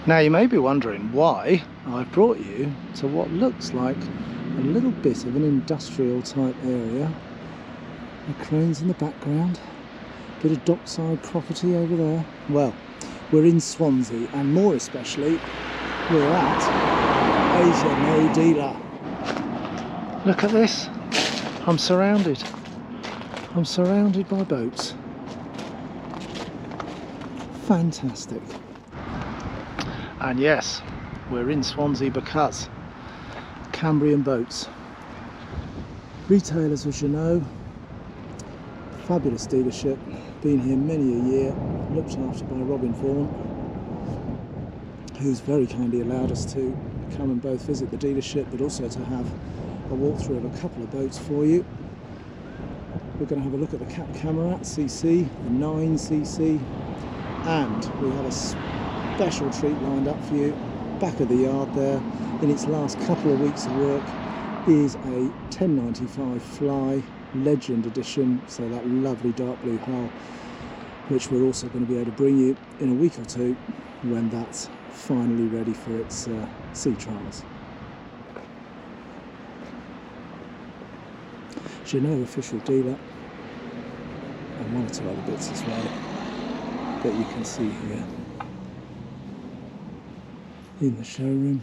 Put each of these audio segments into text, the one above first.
Now you may be wondering why I've brought you to what looks like a little bit of an industrial type area. The cranes in the background, bit of dockside property over there. Well, we're in Swansea, and more especially we're at a Jeanneau dealer. Look at this, I'm surrounded by boats. Fantastic. And yes, we're in Swansea because Cambrian Boats, retailers of Jeanneau, fabulous dealership, been here many a year, looked after by Vaughan, who's very kindly allowed us to come and both visit the dealership but also to have a walkthrough of a couple of boats for you. We're going to have a look at the Cap Camarat CC, the 9cc, and we have a special treat lined up for you. Back of the yard there, in its last couple of weeks of work, is a 1095 Fly Legend Edition, so that lovely dark blue hull, which we're also going to be able to bring you in a week or two when that's finally ready for its sea trials. Jeanneau official dealer, and one or two other bits as well that you can see here in the showroom.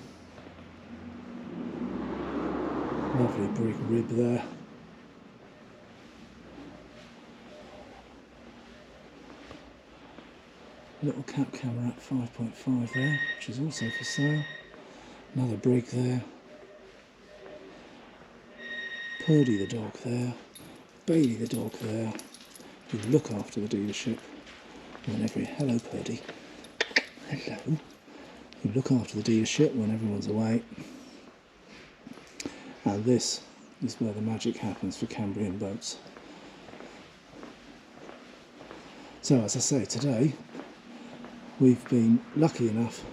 Lovely brig rib there. Little Cap Camarat 5.5 there, which is also for sale. Another brig there. Purdy the dog there. Bailey the dog there. You look after the dealership whenever... Hello Purdy. Hello. You look after the dealership when everyone's away. And this is where the magic happens for Cambrian Boats. So as I say, today we've been lucky enough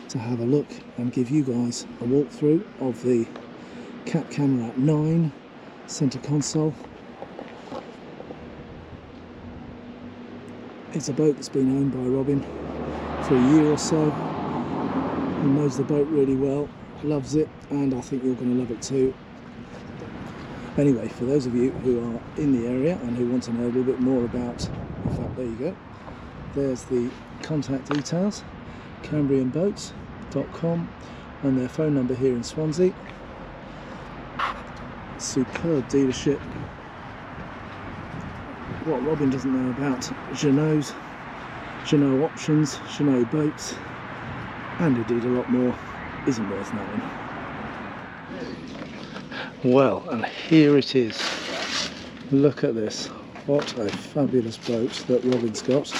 to have a look and give you guys a walkthrough of the Cap Camarat 9 centre console. It's a boat that's been owned by Robin for a year or so. He knows the boat really well, loves it, and I think you're going to love it too. Anyway, for those of you who are in the area and who want to know a little bit more about, in fact, there you go, there's the contact details, cambrianboats.com, and their phone number here in Swansea. Superb dealership. What Robin doesn't know about Jeanneau's, Jeanneau options, Jeanneau boats, and indeed a lot more, isn't worth knowing. Well, and here it is. Look at this. What a fabulous boat that Robin's got.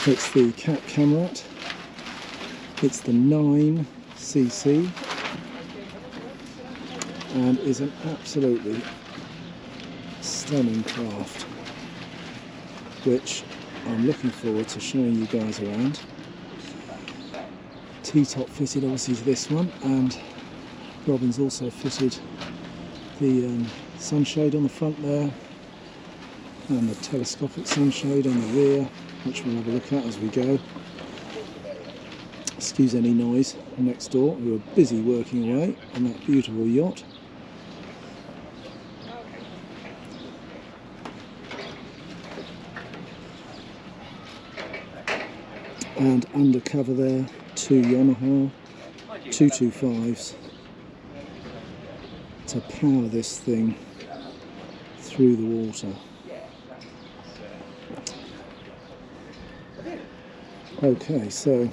It's the Cap Camarat. It's the 9cc and is an absolutely stunning craft, which I'm looking forward to showing you guys around. T-top fitted obviously to this one, and Robin's also fitted the sunshade on the front there and the telescopic sunshade on the rear, which we'll have a look at as we go. Excuse any noise next door, who are busy working away on that beautiful yacht. And undercover there, two Yamaha 225s to power this thing through the water. Okay, so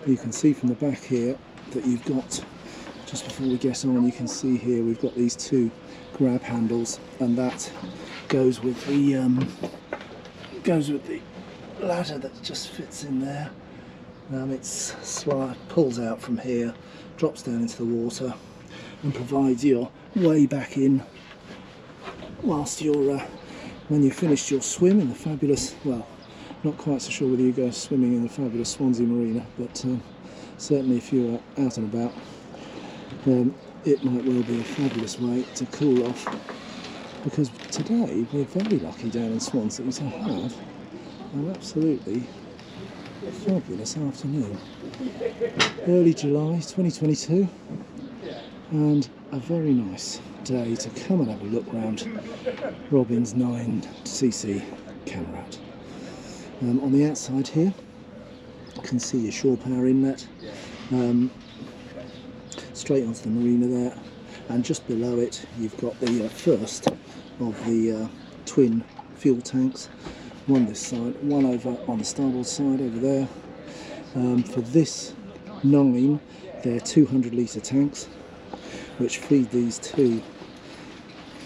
you can see from the back here that you've got, just before we get on, you can see here we've got these two grab handles, and that goes with the ladder that just fits in there. It's pulls out from here, drops down into the water, and provides your way back in whilst you're when you've finished your swim in the fabulous, well, not quite so sure whether you go swimming in the fabulous Swansea Marina, but certainly if you're out and about, it might well be a fabulous way to cool off, because today we're very lucky down in Swansea to have an absolutely fabulous afternoon. Early July 2022, and a very nice day to come and have a look round Robin's 9cc Camarat. On the outside here, you can see your shore power inlet, straight onto the marina there, and just below it you've got the first of the twin fuel tanks, one this side, one over on the starboard side over there. For this 9, they're 200 litre tanks which feed these two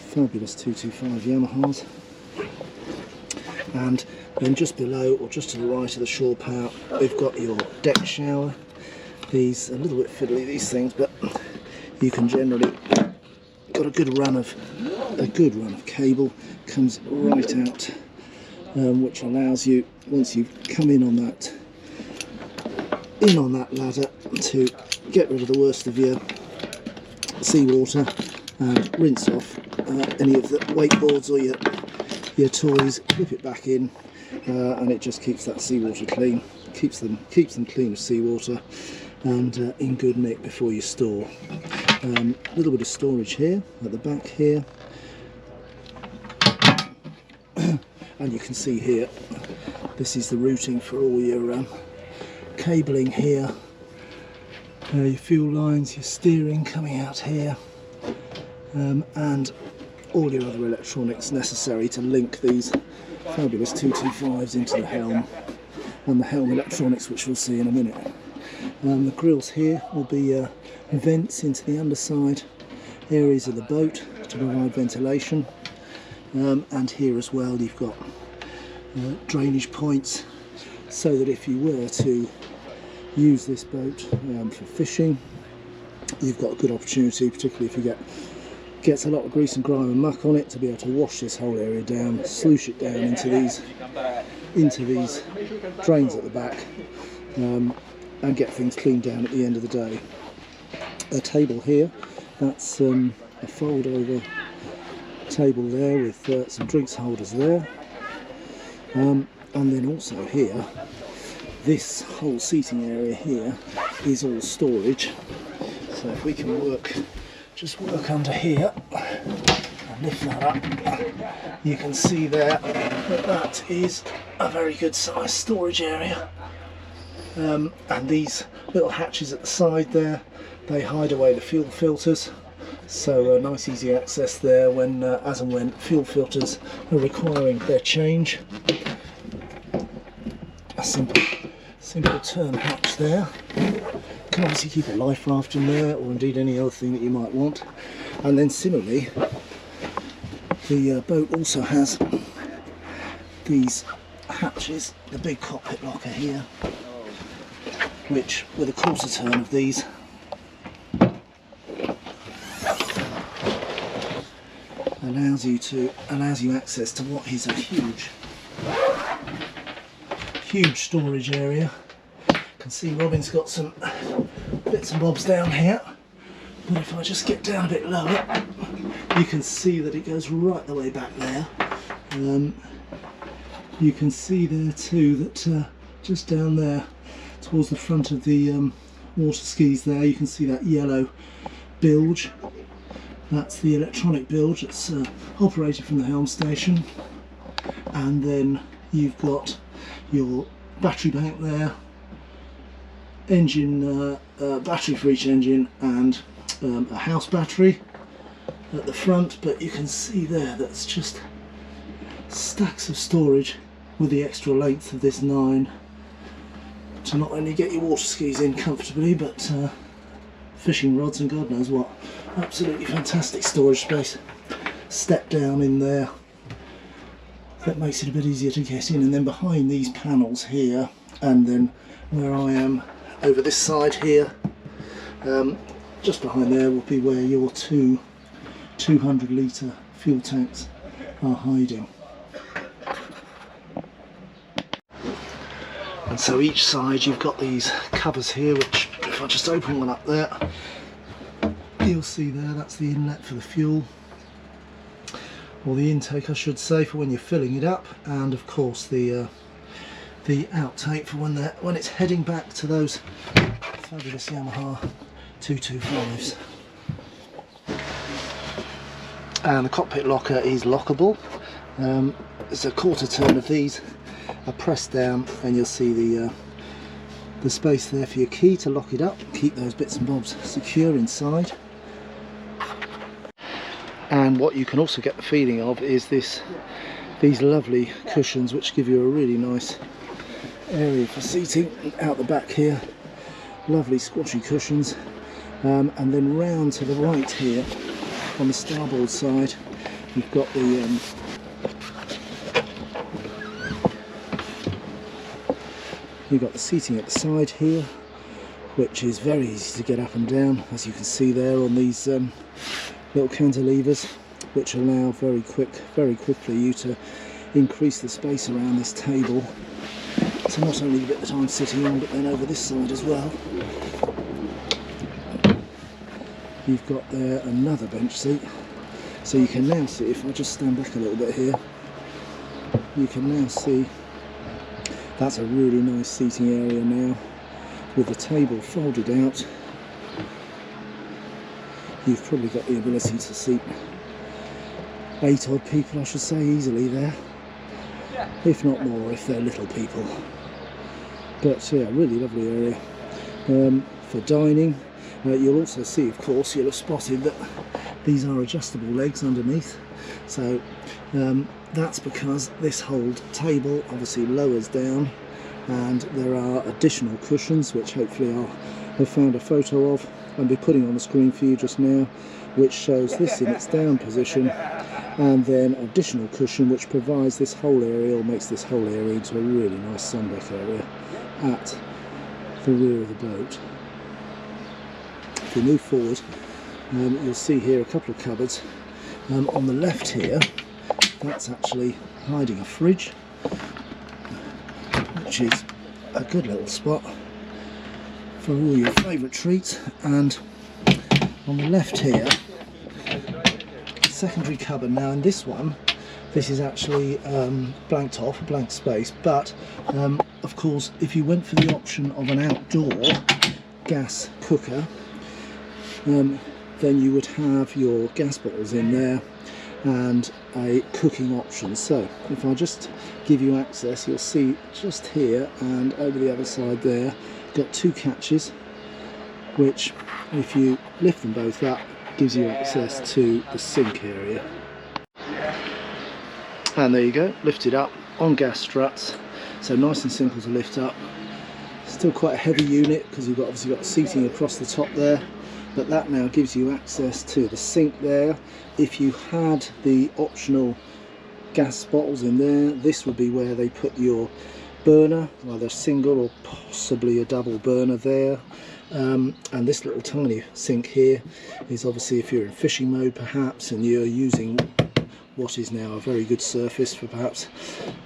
fabulous 225 Yamahas. And then just below, or just to the right of the shore power, we've got your deck shower. These a little bit fiddly, these things, but you can generally got a good run of cable comes right out, which allows you, once you come in on that ladder, to get rid of the worst of your seawater and rinse off any of the wakeboards or your toys, clip it back in, and it just keeps that seawater clean, keeps them clean of seawater and in good nick before you store. A little bit of storage here at the back here, and you can see here this is the routing for all your cabling here, your fuel lines, your steering coming out here, and all your other electronics necessary to link these fabulous 225s into the helm, and the helm electronics, which we'll see in a minute. The grills here will be vents into the underside areas of the boat to provide ventilation, and here as well you've got drainage points, so that if you were to use this boat for fishing, you've got a good opportunity, particularly if you gets a lot of grease and grime and muck on it, to be able to wash this whole area down, sluice it down into these drains at the back, and get things cleaned down at the end of the day. A table here, that's a fold over table there with some drinks holders there, and then also here, this whole seating area here is all storage. So if we can just work under here and lift that up, you can see there that is a very good sized storage area. And these little hatches at the side there, they hide away the fuel filters, so nice easy access there when as and when fuel filters are requiring their change. A simple turn hatch there. Can obviously keep a life raft in there, or indeed any other thing that you might want. And then similarly, the boat also has these hatches, the big cockpit locker here, which with a quarter turn of these allows you access to what is a huge storage area. You can see Robin's got some bits and bobs down here, but if I just get down a bit lower, you can see that it goes right the way back there. You can see there too that just down there towards the front of the water skis there, you can see that yellow bilge. That's the electronic bilge that's operated from the helm station. And then you've got your battery bank there, engine battery for each engine, and a house battery at the front. But you can see there that's just stacks of storage with the extra length of this 9 to not only get your water skis in comfortably, but fishing rods and God knows what. Absolutely fantastic storage space. Step down in there, that makes it a bit easier to get in. And then behind these panels here, and then where I am over this side here, just behind there will be where your two 200 litre fuel tanks are hiding. And so each side you've got these covers here, which if I just open one up there, you'll see there that's the inlet for the fuel, or the intake I should say, for when you're filling it up, and of course the the outtake for when it's heading back to those fabulous Yamaha 225s. And the cockpit locker is lockable. It's a quarter turn of these are pressed down, and you'll see the space there for your key to lock it up, keep those bits and bobs secure inside. And what you can also get the feeling of is these lovely cushions, which give you a really nice area for seating out the back here. Lovely squashy cushions. And then round to the right here on the starboard side, you've got the seating at the side here, which is very easy to get up and down, as you can see there on these little cantilevers, which allow very quickly you to increase the space around this table to not only the bit that I'm sitting on, but then over this side as well. You've got there another bench seat, so you can now see, if I just stand back a little bit here, you can now see that's a really nice seating area now, with the table folded out. You've probably got the ability to seat 8 odd people, I should say, easily there, if not more if they're little people. But yeah, really lovely area for dining. You'll also see, of course, you'll have spotted that these are adjustable legs underneath, so that's because this whole table obviously lowers down, and there are additional cushions, which hopefully I'll have found a photo of and be putting on the screen for you just now, which shows this in its down position, and then additional cushion which provides this whole area, or makes this whole area into a really nice sundeck area at the rear of the boat. If we move forward, you'll see here a couple of cupboards. On the left here, that's actually hiding a fridge, which is a good little spot for all your favourite treats. And on the left here, secondary cupboard. Now in this one, this is actually blanked off, a blank space, but of course if you went for the option of an outdoor gas cooker, then you would have your gas bottles in there and a cooking option. So if I just give you access, you'll see just here and over the other side there, got 2 catches, which if you lift them both up, gives you access to the sink area. And there you go, lifted up on gas struts, so nice and simple to lift up. Still quite a heavy unit because you've obviously got seating across the top there, but that now gives you access to the sink there. If you had the optional gas bottles in there, this would be where they put your burner, either single or possibly a double burner there. And this little tiny sink here is obviously if you're in fishing mode perhaps, and you're using what is now a very good surface for perhaps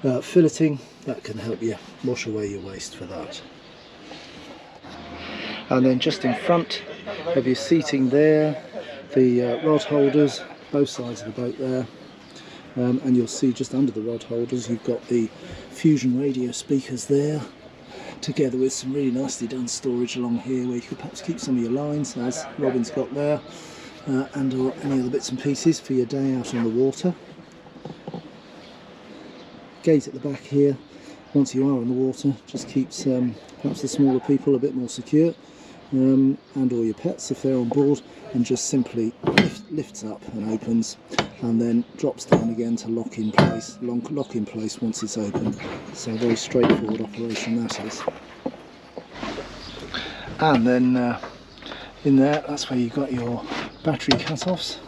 filleting, that can help you wash away your waste for that. And then just in front of your seating there, the rod holders, both sides of the boat there, and you'll see just under the rod holders you've got the Fusion radio speakers there, together with some really nicely done storage along here where you could perhaps keep some of your lines, as Robin's got there, and or any other bits and pieces for your day out on the water. Gate at the back here, once you are on the water, just keeps perhaps the smaller people a bit more secure, and or your pets if they're on board, and just simply lifts up and opens, and then drops down again to lock in place once it's open. So a very straightforward operation that is. And then in there, that's where you've got your battery cut-offs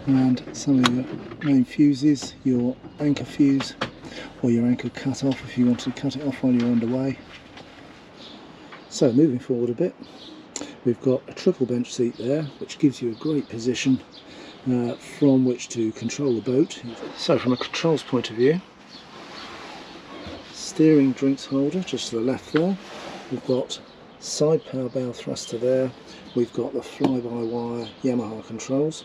and some of your main fuses, your anchor fuse or your anchor cut-off if you want to cut it off while you're underway. So moving forward a bit, we've got a triple bench seat there, which gives you a great position from which to control the boat. So from a controls point of view, steering drinks holder just to the left there, we've got side power bow thruster there, we've got the fly-by-wire Yamaha controls,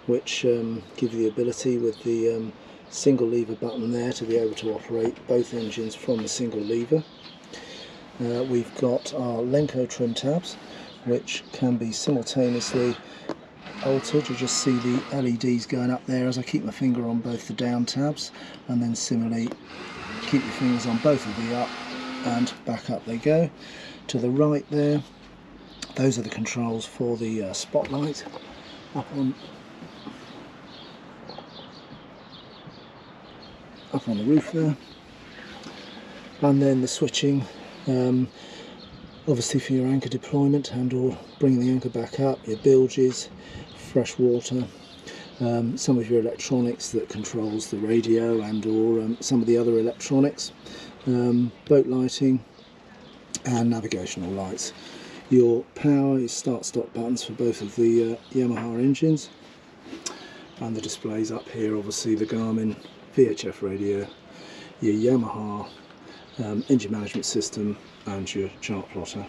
which give you the ability with the single lever button there to be able to operate both engines from the single lever. We've got our Lenco trim tabs, which can be simultaneously altered. You just see the LEDs going up there as I keep my finger on both the down tabs, and then similarly keep your fingers on both of the up, and back up they go. To the right there, those are the controls for the spotlight up on the roof there, and then the switching obviously for your anchor deployment and or bringing the anchor back up, your bilges, fresh water, some of your electronics that controls the radio and or some of the other electronics, boat lighting and navigational lights. Your power, your start-stop buttons for both of the Yamaha engines, and the displays up here, obviously the Garmin VHF radio, your Yamaha engine management system and your chart plotter.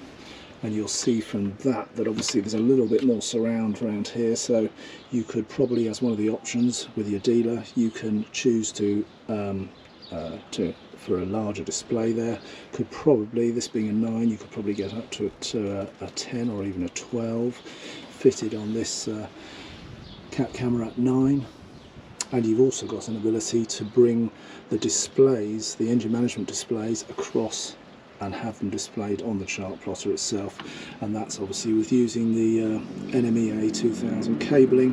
And you'll see from that obviously there's a little bit more surround around here, so you could probably, as one of the options with your dealer, you can choose to for a larger display there. Could probably, this being a 9, you could probably get up to a 10 or even a 12 fitted on this Cap Camarat 9. And you've also got an ability to bring the displays, the engine management displays, across and have them displayed on the chart plotter itself, and that's obviously with using the NMEA 2000 cabling,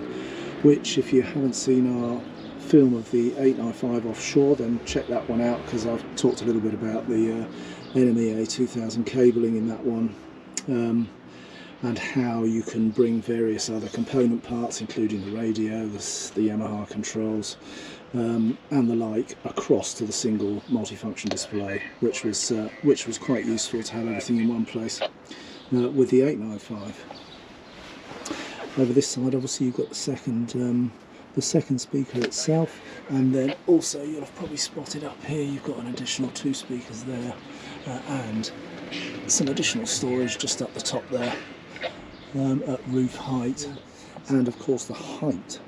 which, if you haven't seen our film of the 895 offshore, then check that one out, because I've talked a little bit about the NMEA 2000 cabling in that one, and how you can bring various other component parts, including the radio, the Yamaha controls, and the like, across to the single multifunction display, which was quite useful to have everything in one place with the 895. Over this side, obviously, you've got the second speaker itself, and then also you'll have probably spotted up here you've got an additional 2 speakers there, and some additional storage just up the top there at roof height. And of course the height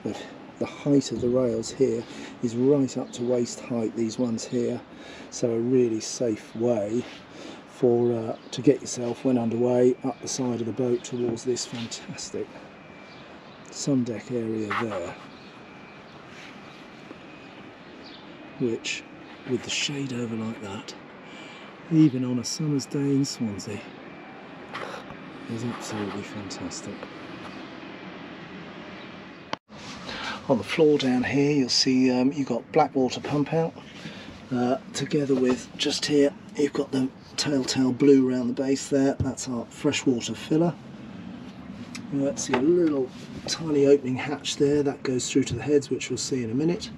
of the rails here is right up to waist height, these ones here, so a really safe way for to get yourself, when underway, up the side of the boat towards this fantastic sun deck area there, which, with the shade over like that, even on a summer's day in Swansea, is absolutely fantastic. On the floor down here, you'll see you've got black water pump out, together with, just here, you've got the telltale blue around the base there. That's our freshwater filler. Let's see a little tiny opening hatch there that goes through to the heads, which we'll see in a minute,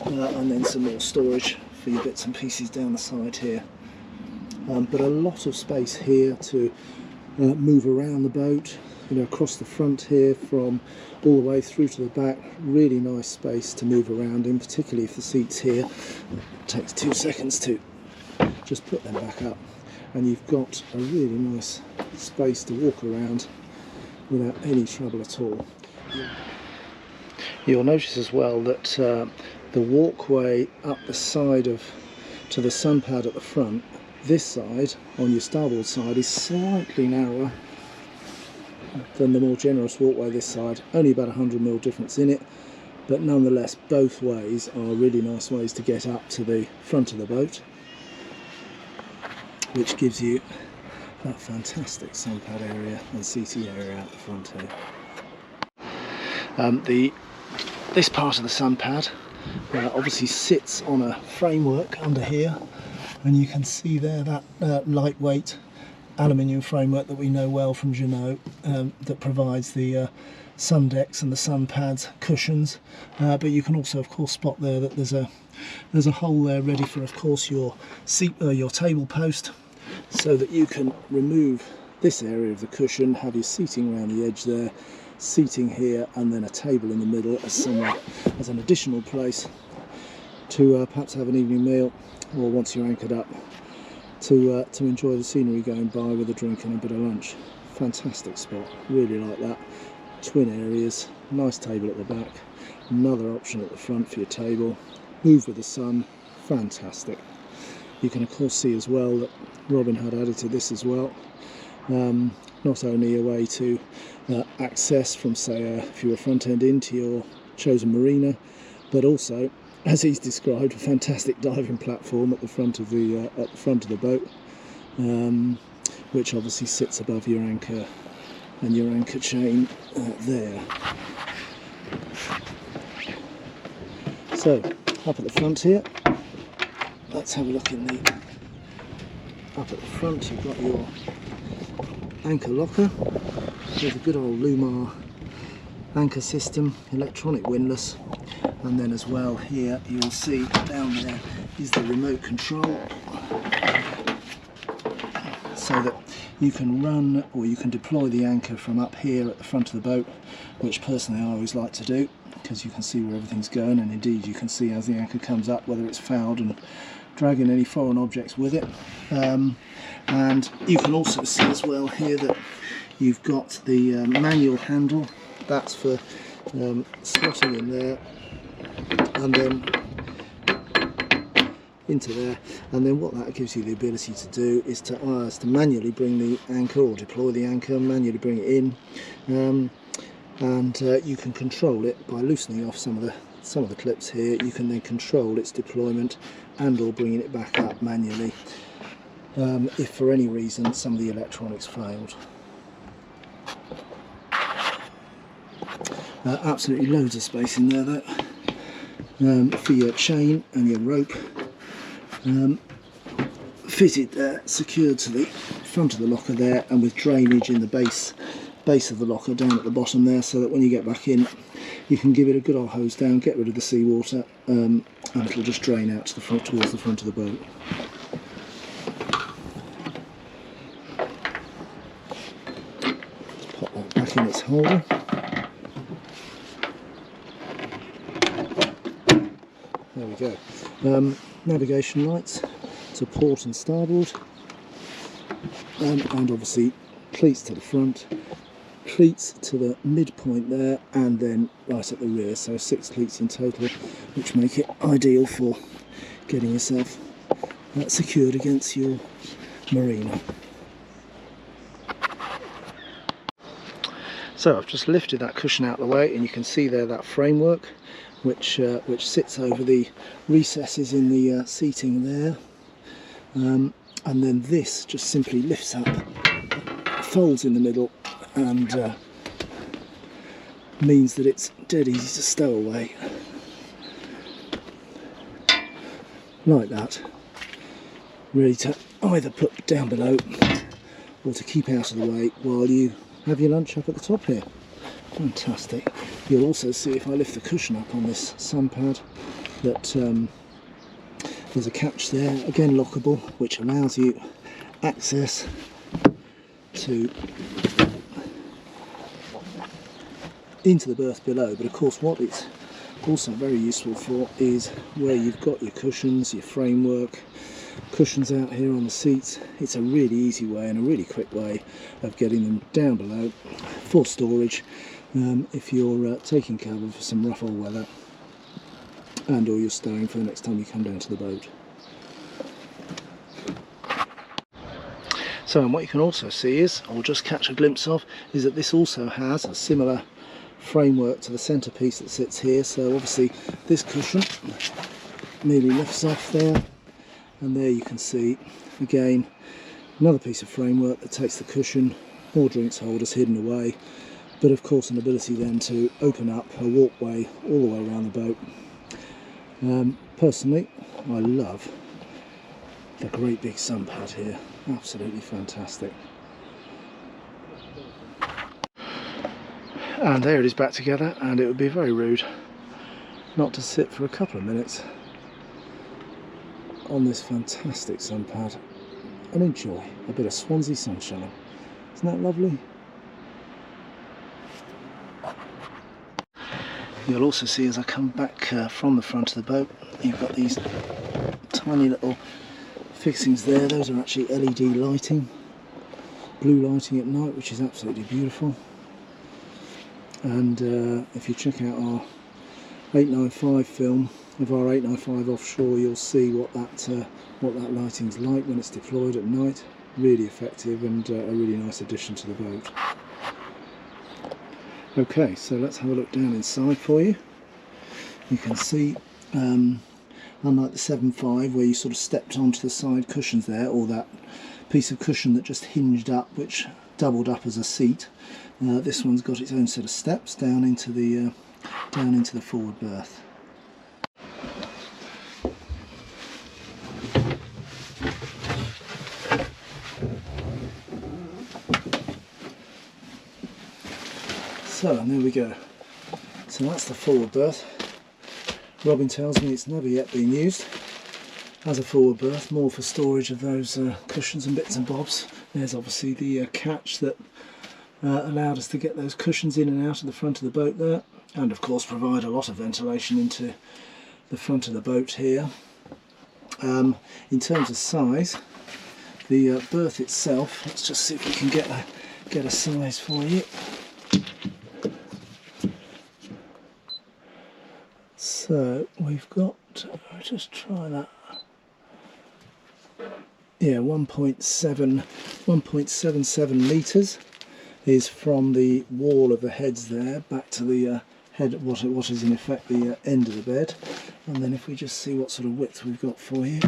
and then some more storage for your bits and pieces down the side here. But a lot of space here to move around the boat, you know, across the front here from all the way through to the back. Really nice space to move around in, particularly if the seats here, it takes 2 seconds to just put them back up, and you've got a really nice space to walk around without any trouble at all. You'll notice as well that the walkway up the side to the sun pad at the front, this side, on your starboard side, is slightly narrower than the more generous walkway this side. Only about 100mm difference in it, but nonetheless both ways are really nice ways to get up to the front of the boat, which gives you that fantastic sun pad area and seating area out the front here. This part of the sun pad obviously sits on a framework under here, and you can see there that lightweight aluminium framework that we know well from Jeanneau, that provides the sun decks and the sun pads cushions, but you can also of course spot there that there's a hole there ready for, of course, your your table post, so that you can remove this area of the cushion, have your seating around the edge there, seating here, and then a table in the middle as an additional place to perhaps have an evening meal, or once you're anchored up, to enjoy the scenery going by with a drink and a bit of lunch. Fantastic spot, really like that. Twin areas, nice table at the back, another option at the front for your table, move with the sun, fantastic. You can of course see as well that Robin had added to this as well, not only a way to access from, say, if you were front end into your chosen marina, but also, as he's described, a fantastic diving platform at the front of the boat, which obviously sits above your anchor and your anchor chain there. So up at the front here, let's have a look in the up at the front. You've got your anchor locker with a good old Lumar anchor system, electronic windlass, and then as well here you'll see down there is the remote control, so that you can run or you can deploy the anchor from up here at the front of the boat, which personally I always like to do because you can see where everything's going, and indeed you can see as the anchor comes up whether it's fouled and dragging any foreign objects with it. And you can also see as well here that you've got the manual handle, that's for slotting in there and then into there, and then what that gives you the ability to do is to manually bring the anchor or deploy the anchor, manually bring it in, and you can control it by loosening off some of the clips here. You can then control its deployment and or bringing it back up manually if for any reason some of the electronics failed. Absolutely loads of space in there though, for your chain and your rope, fitted there, secured to the front of the locker there, and with drainage in the base of the locker down at the bottom there, so that when you get back in you can give it a good old hose down, get rid of the seawater, and it'll just drain out to the front, towards the front of the boat. Just pop that back in its holder. There we go. Navigation lights to port and starboard, and obviously cleats to the front, cleats to the midpoint there, and then right at the rear, so 6 cleats in total, which make it ideal for getting yourself secured against your marina. So I've just lifted that cushion out of the way, and you can see there that framework which sits over the recesses in the seating there, and then this just simply lifts up, folds in the middle, and means that it's dead easy to stow away like that, ready to either put down below or to keep out of the way while you have your lunch up at the top here. Fantastic. You'll also see, if I lift the cushion up on this sun pad, that there's a catch there, again lockable, which allows you access to into the berth below. But of course what it's also very useful for is where you've got your cushions, your framework, cushions out here on the seats. It's a really easy way and a really quick way of getting them down below for storage, if you're taking cover for some rough old weather, and or you're stowing for the next time you come down to the boat. So, and what you can also see is, or just catch a glimpse of, is that this also has a similar framework to the centrepiece that sits here. So obviously this cushion nearly lifts off there, and there you can see again another piece of framework that takes the cushion, more drinks holders hidden away, but of course an ability then to open up a walkway all the way around the boat. Personally, I love the great big sun pad here, absolutely fantastic. And there it is back together, and it would be very rude not to sit for a couple of minutes on this fantastic sun pad and enjoy a bit of Swansea sunshine. Isn't that lovely? You'll also see as I come back from the front of the boat, you've got these tiny little fixings there. Those are actually LED lighting, blue lighting at night, which is absolutely beautiful. And if you check out our 895 film, of our 895 offshore, you'll see what that lighting's like when it's deployed at night. Really effective and a really nice addition to the boat. Okay, so let's have a look down inside for you. You can see, unlike the 7.5 where you sort of stepped onto the side cushions there, or that piece of cushion that just hinged up which doubled up as a seat, this one's got its own set of steps down into the forward berth. So, and there we go. So that's the forward berth. Robin tells me it's never yet been used as a forward berth, more for storage of those cushions and bits and bobs. There's obviously the catch that allowed us to get those cushions in and out of the front of the boat there, and of course provide a lot of ventilation into the front of the boat here. In terms of size, the berth itself, let's just see if we can get a size for you. So we've got, just try that. Yeah, 1.77 metres is from the wall of the heads there back to the head, what is in effect the end of the bed. And then if we just see what sort of width we've got for you.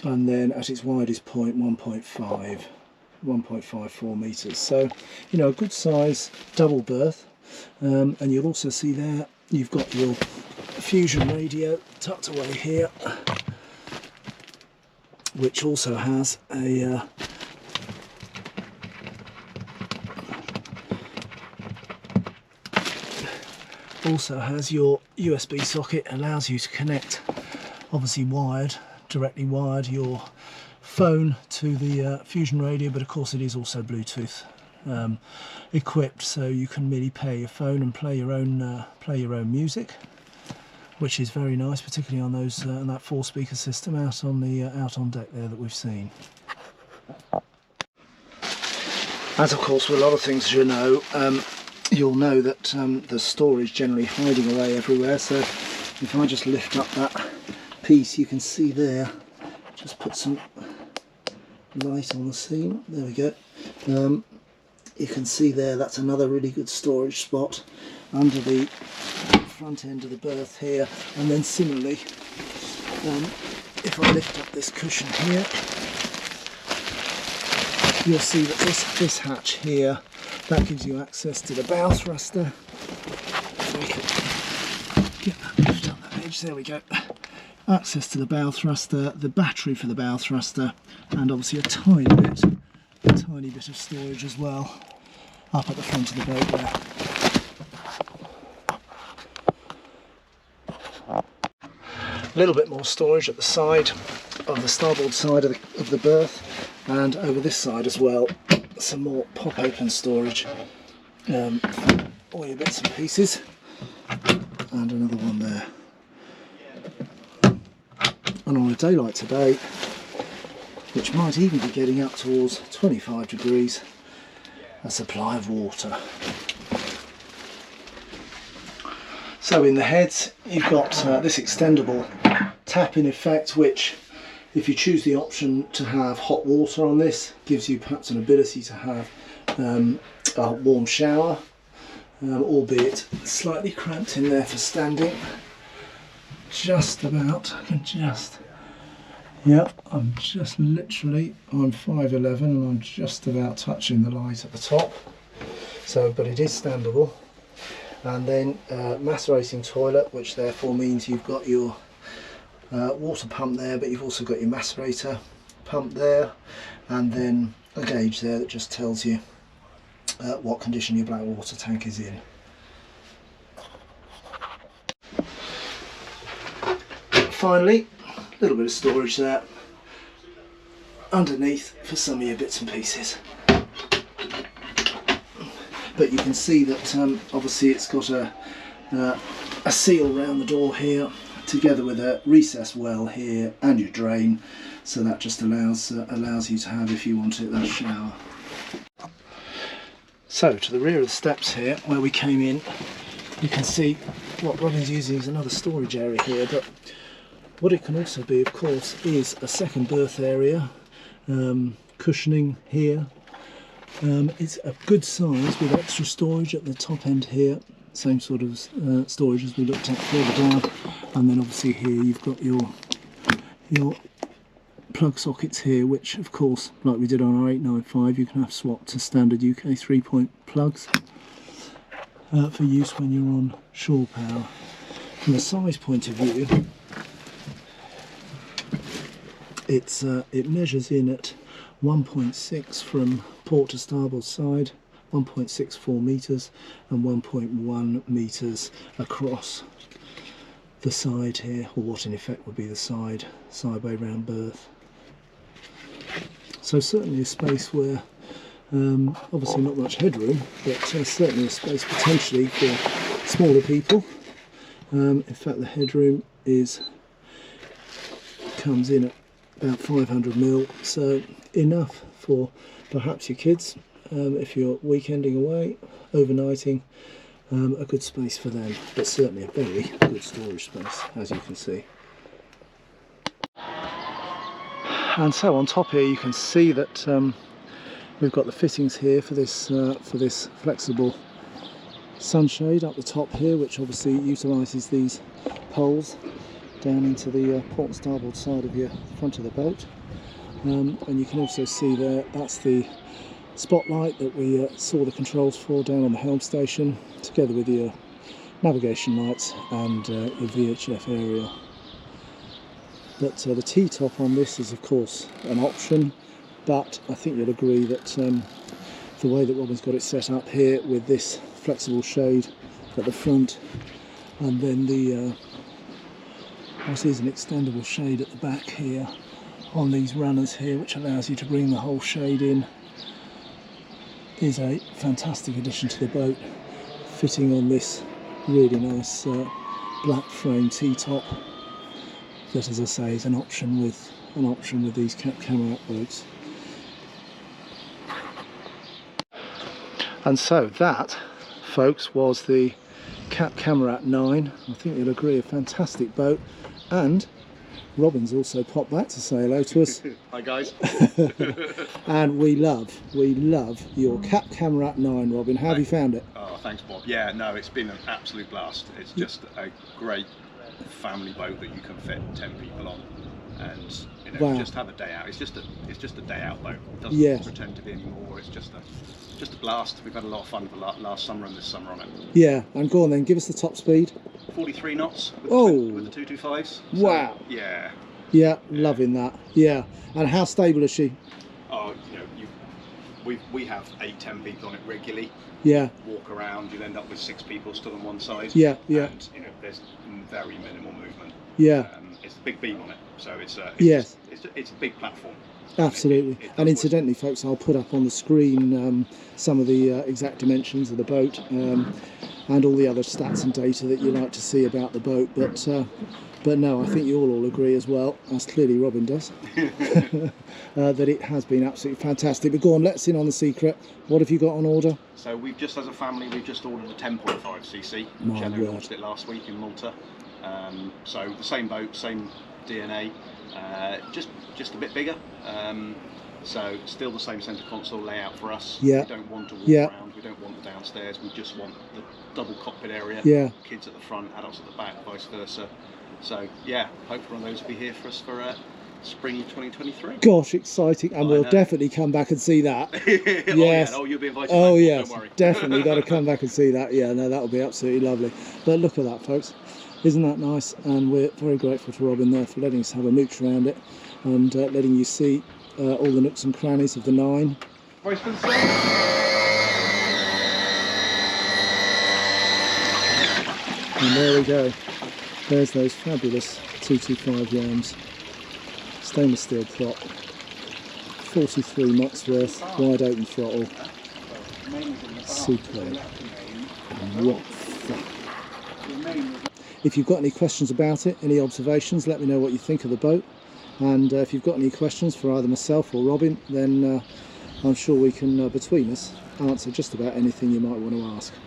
And then at its widest point, 1.54 metres. So, you know, a good size double berth. And you'll also see there you've got your fusion radio tucked away here, which also has a your USB socket. Allows you to connect, obviously directly wired your phone to the fusion radio, but of course it is also Bluetooth equipped, so you can really pair your phone and play your own music, which is very nice, particularly on those that 4-speaker system out on deck there that we've seen. As of course with a lot of things, Jeanneau, you'll know that the storage generally hiding away everywhere. So if I just lift up that piece, you can see there. Just put some light on the scene. There we go. You can see there, that's another really good storage spot under the front end of the berth here. And then similarly, if I lift up this cushion here, you'll see that this hatch here, that gives you access to the bow thruster. If I can get that lift up that edge, there we go. Access to the bow thruster, the battery for the bow thruster, and obviously a tiny bit of storage as well up at the front of the boat there. A little bit more storage at the side of the starboard side of the berth, and over this side as well, some more pop open storage, all your bits and pieces, and another one there. And on a day like today, which might even be getting up towards 25 degrees, a supply of water. So in the heads you've got this extendable tap in effect, which if you choose the option to have hot water on this, gives you perhaps an ability to have a warm shower, albeit slightly cramped in there for standing. Just about, I'm just literally, I'm 5'11" and I'm just about touching the light at the top. So, but it is standable. And then macerating toilet, which therefore means you've got your water pump there, but you've also got your macerator pump there, and then a gauge there that just tells you what condition your black water tank is in. Finally, a little bit of storage there underneath for some of your bits and pieces. But you can see that obviously it's got a seal around the door here, together with a recessed well here and your drain, so that just allows you to have, if you want it, that shower. So to the rear of the steps here, where we came in, you can see what Robin's using as another storage area here, but what it can also be, of course, is a second berth area, cushioning here. It's a good size with extra storage at the top end here, same sort of storage as we looked at further down, and then obviously here you've got your plug sockets here, which of course, like we did on our 895, you can have swapped to standard UK 3-point plugs for use when you're on shore power. From a size point of view, it measures in at 1.6 from port to starboard side, 1.64 metres and 1.1 metres across the side here, or what in effect would be the sideway round berth. So certainly a space where obviously not much headroom, but certainly a space potentially for smaller people. In fact, the headroom comes in at about 500mm, so enough for perhaps your kids if you're weekending away, overnighting. A good space for them, but certainly a very good storage space, as you can see. And so on top here you can see that we've got the fittings here for this flexible sunshade up the top here, which obviously utilises these poles down into the port and starboard side of your front of the boat. And you can also see there, that's the spotlight that we saw the controls for down on the helm station, together with your navigation lights and your VHF aerial. But the T-top on this is of course an option, but I think you'll agree that the way that Robin's got it set up here with this flexible shade at the front, and then the obviously there's an extendable shade at the back here on these runners here, which allows you to bring the whole shade in, is a fantastic addition to the boat, fitting on this really nice black frame T-top that, as I say, is an option with these Cap Camarat boats. And so that, folks, was the Cap Camarat 9. I think you'll agree, a fantastic boat. And Robin's also popped back to say hello to us. Hi guys. And we love your Cap Camarat 9, Robin. How have you found it? Oh, thanks Bob. Yeah, no, it's been an absolute blast. It's just a great family boat that you can fit 10 people on, and you know, wow, just have a day out. It's just a day out boat. It doesn't pretend to be anymore. It's just a blast. We've had a lot of fun for last summer and this summer on it. Yeah, and go on then, give us the top speed. 43 knots with, with the 225s. So, wow. Yeah. Yeah, loving that. Yeah. And how stable is she? Oh, you know, we have 8-10 people on it regularly. Yeah. Walk around, you'll end up with 6 people stood on one side. Yeah, yeah. And you know, there's very minimal movement. Yeah. It's a big beam on it, so it's a big platform. Absolutely. And incidentally, folks, I'll put up on the screen some of the exact dimensions of the boat and all the other stats and data that you like to see about the boat. But no, I think you'll all agree as well, as clearly Robin does, that it has been absolutely fantastic. But go on, let us in on the secret. What have you got on order? So we've just, as a family, we've just ordered a 10.5cc. Jeanneau launched it last week in Malta. So the same boat, same DNA, just a bit bigger. So still the same centre console layout for us. Yeah. We don't want to walk around, we don't want the downstairs, we just want the double cockpit area. Yeah. Kids at the front, adults at the back, vice versa. So yeah, hopefully one of those will be here for us for spring 2023. Gosh, exciting, and we'll definitely come back and see that. Yes. Oh, yeah. Oh, you'll be invited. Oh back. yes, don't worry. Definitely got to come back and see that. Yeah, no, that'll be absolutely lovely. But look at that, folks. Isn't that nice? And we're very grateful to Robin there for letting us have a mooch around it and letting you see all the nooks and crannies of the 9. Voice for the And there we go. There's those fabulous 225 yams. Stainless steel prop. 43 knots worth, wide open throttle. Superb. What fun. If you've got any questions about it, any observations, let me know what you think of the boat. And if you've got any questions for either myself or Robin, then I'm sure we can, between us, answer just about anything you might want to ask.